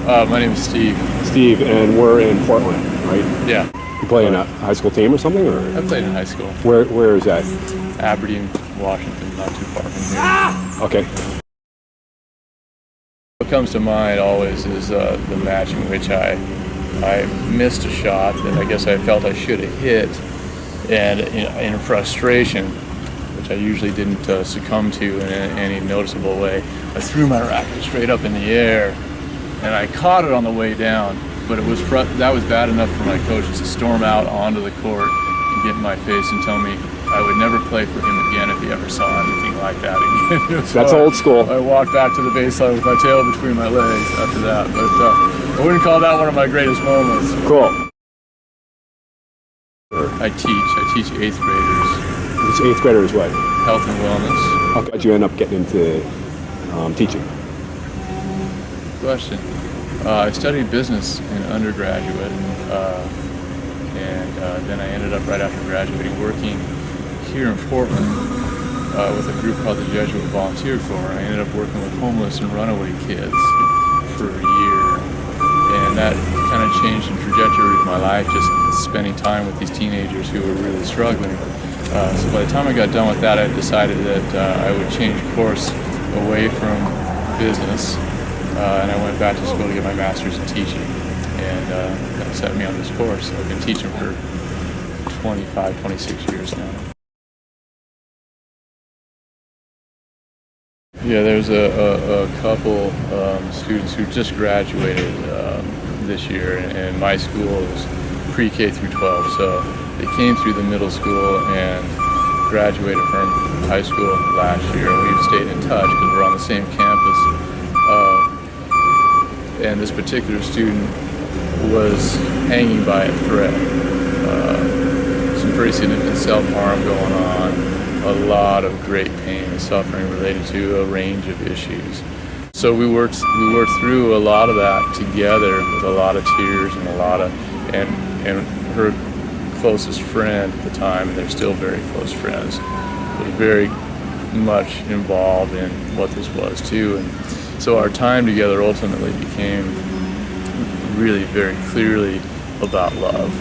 My name is Steve. Steve, and we're in Portland, right? Yeah. You play in a high school team or something, or I played in high school. where is that? Aberdeen, Washington, not too far from here. Okay. What comes to mind always is the match in which I missed a shot that I guess I felt I should have hit, and in frustration, which I usually didn't succumb to in any noticeable way, I threw my racket straight up in the air, and I caught it on the way down. But that was bad enough for my coach to storm out onto the court and get in my face and tell me I would never play for him again if he ever saw anything like that again. That's old school. I walked back to the baseline with my tail between my legs after that. But I wouldn't call that one of my greatest moments. Cool. I teach 8th graders. It's 8th graders what? Health and wellness. How did you end up getting into teaching? Question. I studied business in undergraduate, and then I ended up right after graduating working here in Portland with a group called the Jesuit Volunteer Corps. I ended up working with homeless and runaway kids for a year, and that kind of changed the trajectory of my life, just spending time with these teenagers who were really struggling. So by the time I got done with that, I decided that I would change course away from business. And I went back to school to get my master's in teaching, and that set me on this course. I've been teaching for 25, 26 years now. Yeah, there's a couple students who just graduated this year, and my school is pre-K through 12, so they came through the middle school and graduated from high school last year, and we've stayed in touch because we're on the same campus. And this particular student was hanging by a thread. Some pretty significant self-harm going on, a lot of great pain and suffering related to a range of issues. So we worked through a lot of that together with a lot of tears and and her closest friend at the time, and they're still very close friends, was very much involved in what this was too. And so our time together ultimately became really very clearly about love.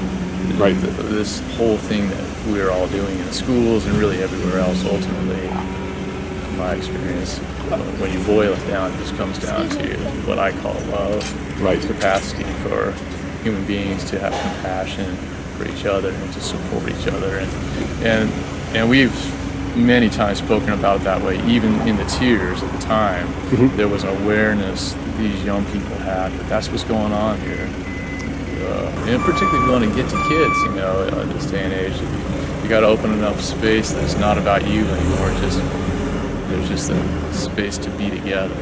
Right. This whole thing that we're all doing in schools and really everywhere else, ultimately, in my experience, when you boil it down, it just comes down to what I call love. Right. Capacity for human beings to have compassion for each other and to support each other. And we've many times spoken about it that way, even in the tears at the time. Mm-hmm. There was an awareness these young people had that that's what's going on here. And particularly going to get to kids, in this day and age, you got to open enough space that it's not about you anymore. There's just a space to be together.